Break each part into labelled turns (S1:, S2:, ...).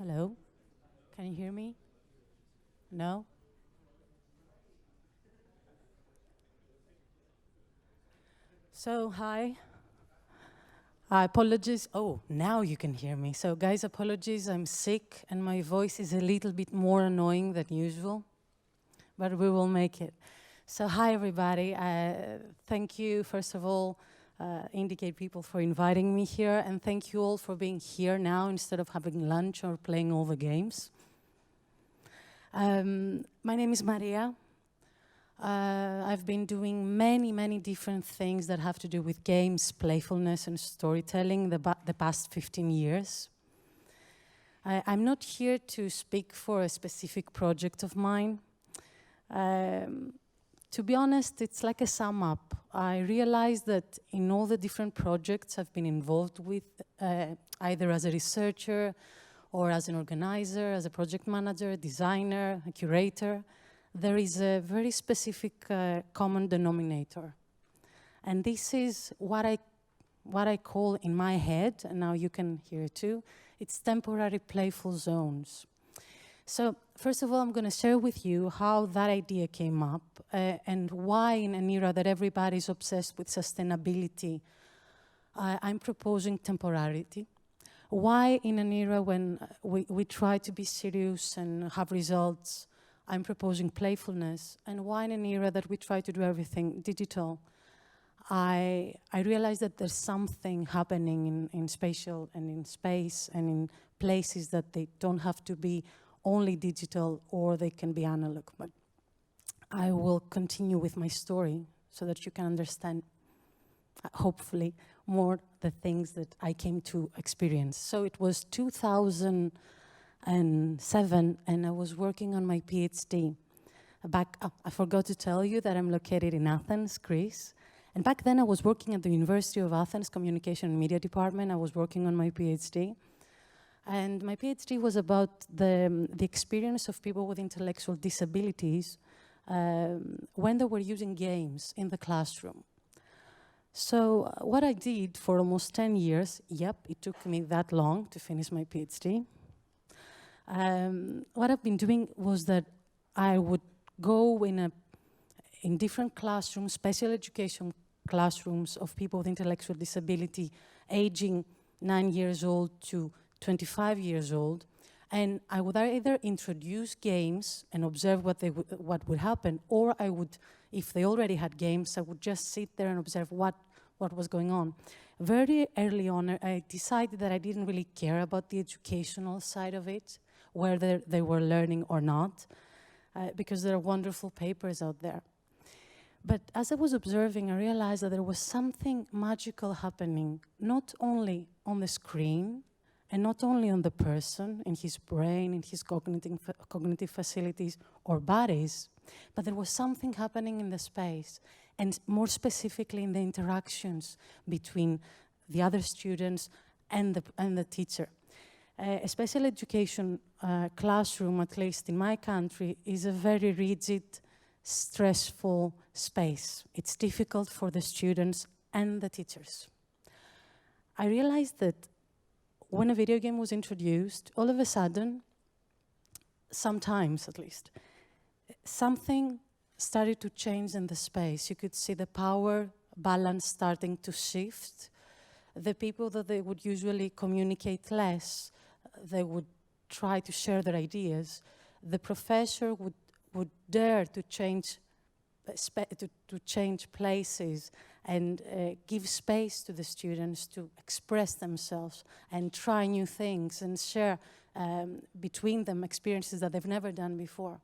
S1: Hello? Can you hear me? No? So, hi. Apologies. Oh, now you can hear me. So, guys, apologies. I'm sick and my voice is a little bit more annoying than usual, but we will make it. So, hi, everybody. Thank you, first of all, IndieCade people for inviting me here, and thank you all for being here now instead of having lunch or playing all the games. My name is Maria. I've been doing many different things that have to do with games, playfulness, and storytelling the past 15 years. I'm not here to speak for a specific project of mine. To be honest, it's like a sum up. I realized that in all the different projects I've been involved with, either as a researcher or as an organizer, as a project manager, a designer, a curator, there is a very specific common denominator. And this is what I call in my head, and now you can hear it too, it's temporary playful zones. So first of all, I'm going to share with you how that idea came up and why in an era that everybody's obsessed with sustainability, I'm proposing temporality. Why in an era when we try to be serious and have results, I'm proposing playfulness, and why in an era that we try to do everything digital, I realize that there's something happening in spatial and in space and in places that they don't have to be only digital or they can be analog. But I will continue with my story so that you can understand, hopefully, more the things that I came to experience. So it was 2007, and I was working on my PhD. I forgot to tell you that I'm located in Athens, Greece. And back then I was working at the University of Athens Communication and Media Department. I was working on my PhD. And my PhD was about the experience of people with intellectual disabilities when they were using games in the classroom. So what I did for almost 10 years, yep, it took me that long to finish my PhD. What I've been doing was that I would go in different classrooms, special education classrooms of people with intellectual disability, aging 9 years old to 25 years old, and I would either introduce games and observe what would happen, or I would, if they already had games, I would just sit there and observe what was going on. Very early on, I decided that I didn't really care about the educational side of it, whether they were learning or not, because there are wonderful papers out there. But as I was observing, I realized that there was something magical happening, not only on the screen, and not only on the person, in his brain, in his cognitive facilities or bodies, but there was something happening in the space, and more specifically in the interactions between the other students and the teacher. A special education classroom, at least in my country, is a very rigid, stressful space. It's difficult for the students and the teachers. I realized that when a video game was introduced, all of a sudden, sometimes at least, something started to change in the space. You could see the power balance starting to shift. The people that they would usually communicate less, they would try to share their ideas. The professor would dare to change places and give space to the students to express themselves and try new things and share between them experiences that they've never done before.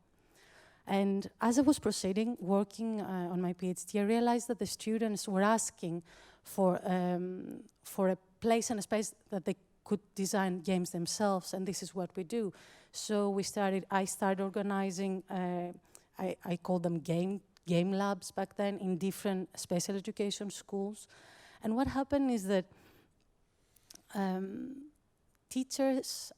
S1: And as I was proceeding, working on my PhD, I realized that the students were asking for a place and a space that they could design games themselves, and this is what we do. So I started organizing, I called them game labs back then in different special education schools. And what happened is that teachers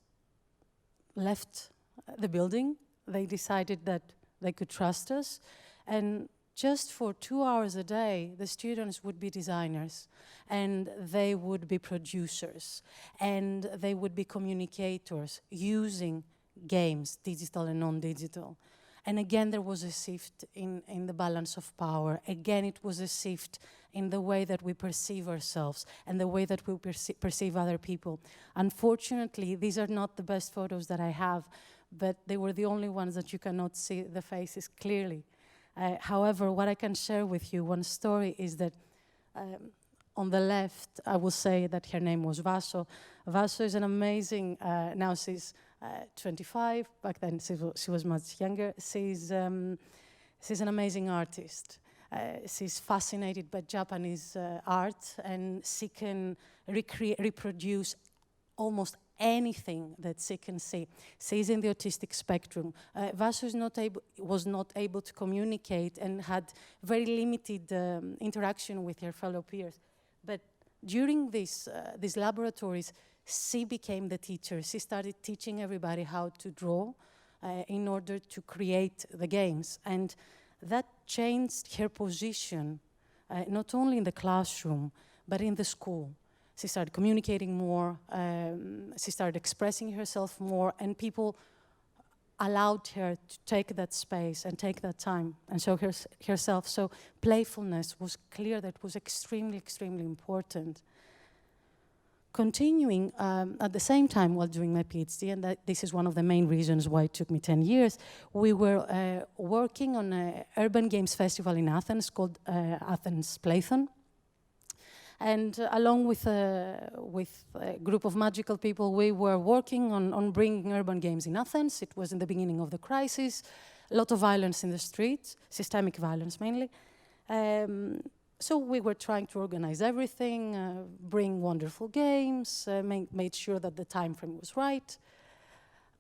S1: left the building. They decided that they could trust us. And just for 2 hours a day, the students would be designers, and they would be producers, and they would be communicators using games, digital and non-digital. And again, there was a shift in the balance of power. Again, it was a shift in the way that we perceive ourselves and the way that we perceive other people. Unfortunately, these are not the best photos that I have, but they were the only ones that you cannot see the faces clearly. However, what I can share with you, one story is that on the left, I will say that her name was Vaso. Vaso is an amazing, now she's 25, back then she was much younger. She's an amazing artist. She's fascinated by Japanese art, and she can reproduce almost anything that she can see. She's in the autistic spectrum. Vasu was not able to communicate and had very limited interaction with her fellow peers. But during these laboratories, she became the teacher. She started teaching everybody how to draw in order to create the games. And that changed her position, not only in the classroom, but in the school. She started communicating more, she started expressing herself more, and people allowed her to take that space and take that time and show herself. So playfulness was clear that was extremely, extremely important. Continuing at the same time while doing my PhD, and this is one of the main reasons why it took me 10 years, we were working on an urban games festival in Athens called Athens Plaython. And along with a group of magical people, we were working on bringing urban games in Athens. It was in the beginning of the crisis, a lot of violence in the streets, systemic violence mainly. So we were trying to organize everything, bring wonderful games, made sure that the time frame was right.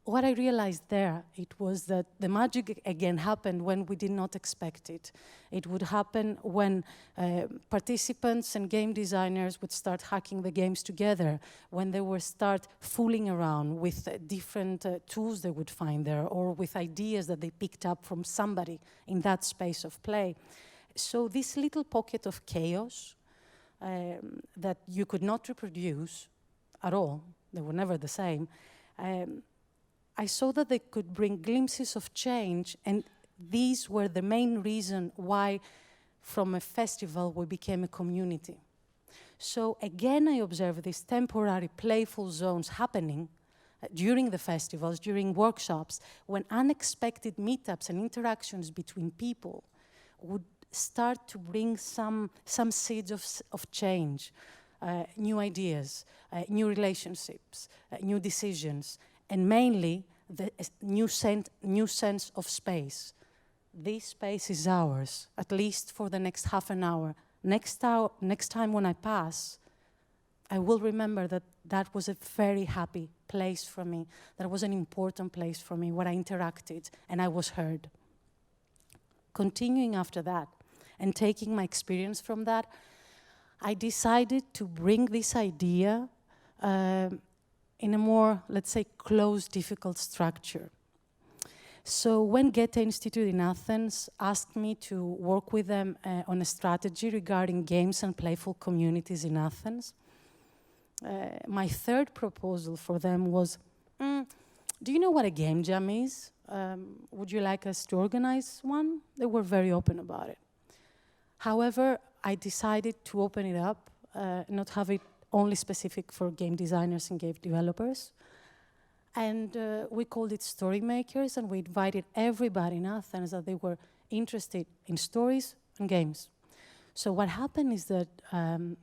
S1: What I realized there, it was that the magic again happened when we did not expect it. It would happen when participants and game designers would start hacking the games together, when they would start fooling around with different tools they would find there, or with ideas that they picked up from somebody in that space of play. So this little pocket of chaos that you could not reproduce at all, they were never the same, I saw that they could bring glimpses of change, and these were the main reason why from a festival we became a community. So again, I observed these temporary playful zones happening during the festivals, during workshops, when unexpected meetups and interactions between people would start to bring some seeds of change, new ideas, new relationships, new decisions, and mainly the new sense of space. This space is ours, at least for the next half an hour. Next time when I pass, I will remember that that was a very happy place for me. That was an important place for me, where I interacted and I was heard. Continuing after that, and taking my experience from that, I decided to bring this idea in a more, let's say, closed, difficult structure. So when Goethe Institute in Athens asked me to work with them on a strategy regarding games and playful communities in Athens, my third proposal for them was, do you know what a game jam is? Would you like us to organize one? They were very open about it. However, I decided to open it up, not have it only specific for game designers and game developers. And we called it Story Makers, and we invited everybody in Athens that they were interested in stories and games. So what happened is that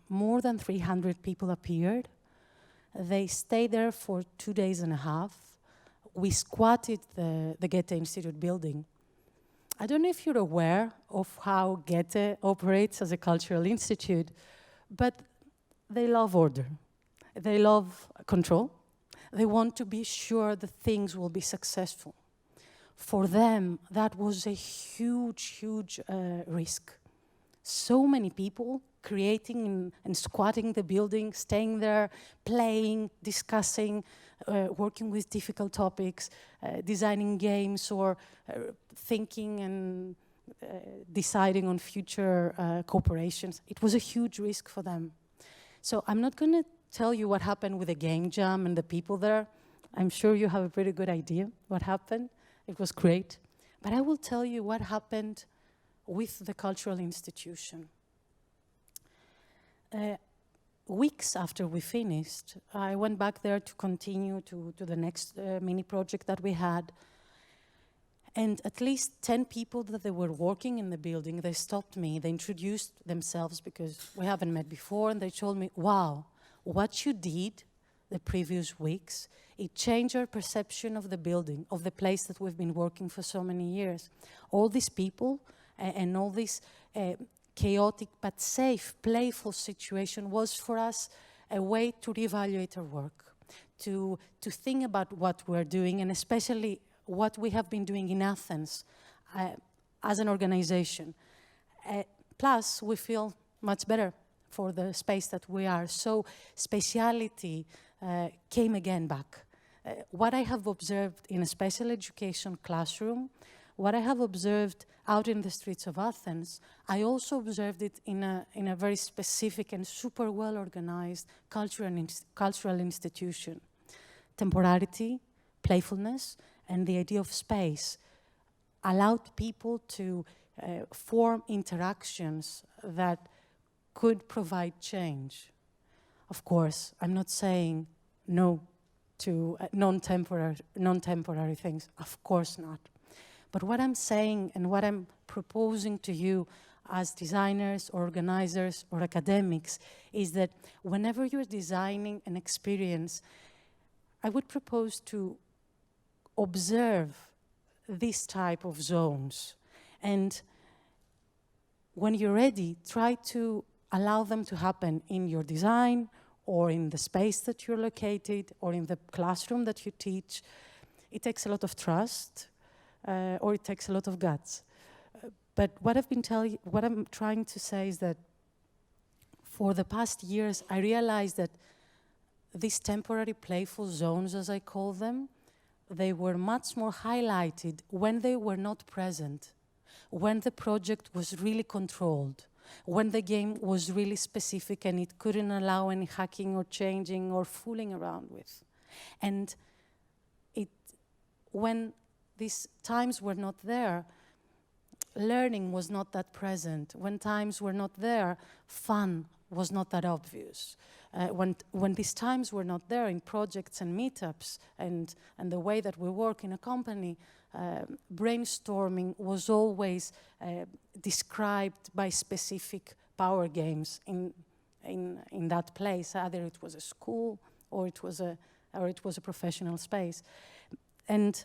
S1: more than 300 people appeared. They stayed there for 2 days and a half. We squatted the Goethe Institute building. I don't know if you're aware of how Goethe operates as a cultural institute, but they love order. They love control. They want to be sure that things will be successful. For them, that was a huge, huge risk. So many people creating and squatting the building, staying there, playing, discussing, working with difficult topics, designing games, or thinking and deciding on future cooperations. It was a huge risk for them. So I'm not going to tell you what happened with the game jam and the people there. I'm sure you have a pretty good idea what happened. It was great. But I will tell you what happened with the cultural institution. Weeks after we finished, I went back there to continue to the next mini project that we had. And at least 10 people that they were working in the building, they stopped me, they introduced themselves because we haven't met before, and they told me, wow, what you did the previous weeks, it changed our perception of the building, of the place that we've been working for so many years. All these people and all this chaotic but safe, playful situation was for us a way to reevaluate our work, to think about what we're doing, and especially what we have been doing in Athens as an organization. Plus, we feel much better for the space that we are. So speciality came again back. What I have observed in a special education classroom, what I have observed out in the streets of Athens, I also observed it in a very specific and super well-organized cultural institution. Temporality, playfulness, and the idea of space allowed people to form interactions that could provide change. Of course, I'm not saying no to non-temporary things. Of course not. But what I'm saying and what I'm proposing to you as designers, organizers, or academics is that whenever you're designing an experience, I would propose to observe this type of zones. And when you're ready, try to allow them to happen in your design or in the space that you're located or in the classroom that you teach. It takes a lot of trust or it takes a lot of guts. But what I'm trying to say is that for the past years, I realized that these temporary playful zones, as I call them, they were much more highlighted when they were not present, when the project was really controlled, when the game was really specific and it couldn't allow any hacking or changing or fooling around with. And when these times were not there, learning was not that present. When times were not there, fun was not that obvious. When these times were not there in projects and meetups and the way that we work in a company, brainstorming was always described by specific power games in that place. Either it was a school or it was a professional space. And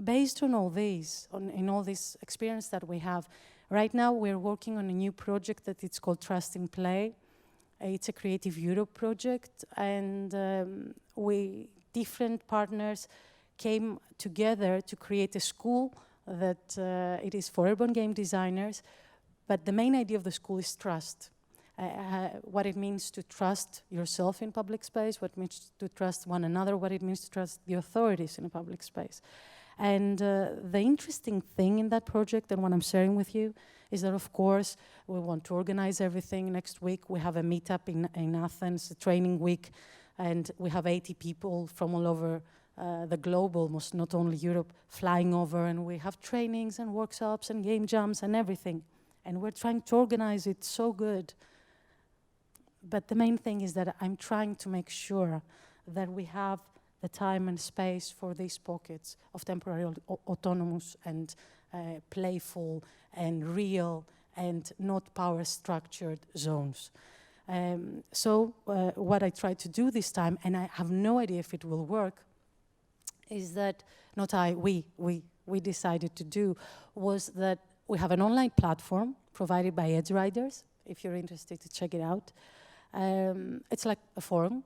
S1: based on all these, in all this experience that we have, right now we're working on a new project that it's called Trust in Play. It's a Creative Europe project, and different partners came together to create a school that it is for urban game designers, but the main idea of the school is trust. What it means to trust yourself in public space, what it means to trust one another, what it means to trust the authorities in a public space. And the interesting thing in that project and what I'm sharing with you is that, of course, we want to organize everything. Next week, we have a meetup in Athens, a training week, and we have 80 people from all over the globe, almost, not only Europe, flying over, and we have trainings and workshops and game jams and everything. And we're trying to organize it so good. But the main thing is that I'm trying to make sure that we have the time and space for these pockets of temporary autonomous and playful and real and not power-structured zones. So what I try to do this time, and I have no idea if it will work, is that, we decided to do, was that we have an online platform provided by Edge Riders, if you're interested to check it out. It's like a forum,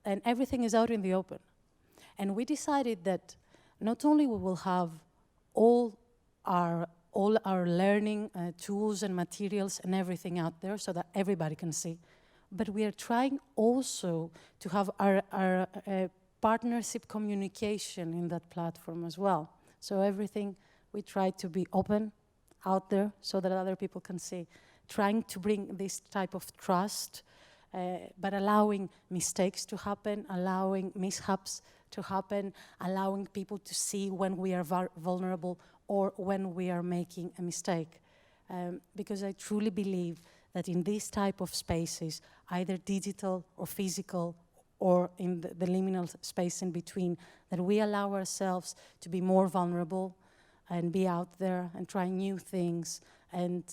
S1: and everything is out in the open. And we decided that not only we will have all our learning tools and materials and everything out there so that everybody can see, but we are trying also to have our partnership communication in that platform as well. So everything we try to be open, out there so that other people can see. Trying to bring this type of trust, but allowing mistakes to happen, allowing mishaps to happen, allowing people to see when we are vulnerable or when we are making a mistake. Because I truly believe that in these type of spaces, either digital or physical, or in the liminal space in between, that we allow ourselves to be more vulnerable and be out there and try new things and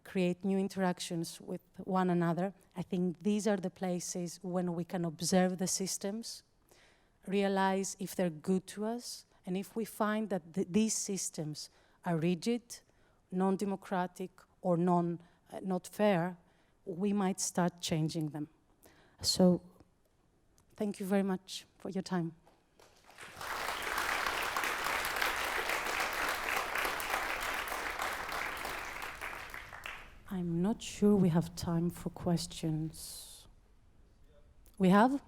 S1: create new interactions with one another. I think these are the places when we can observe the systems, realize if they're good to us, and if we find that these systems are rigid, non-democratic, or not fair, we might start changing them. So, thank you very much for your time. I'm not sure we have time for questions. We have?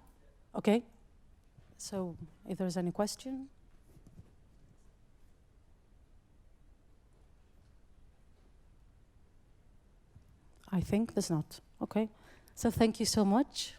S1: Okay. So, if there's any question? I think there's not. Okay. So thank you so much.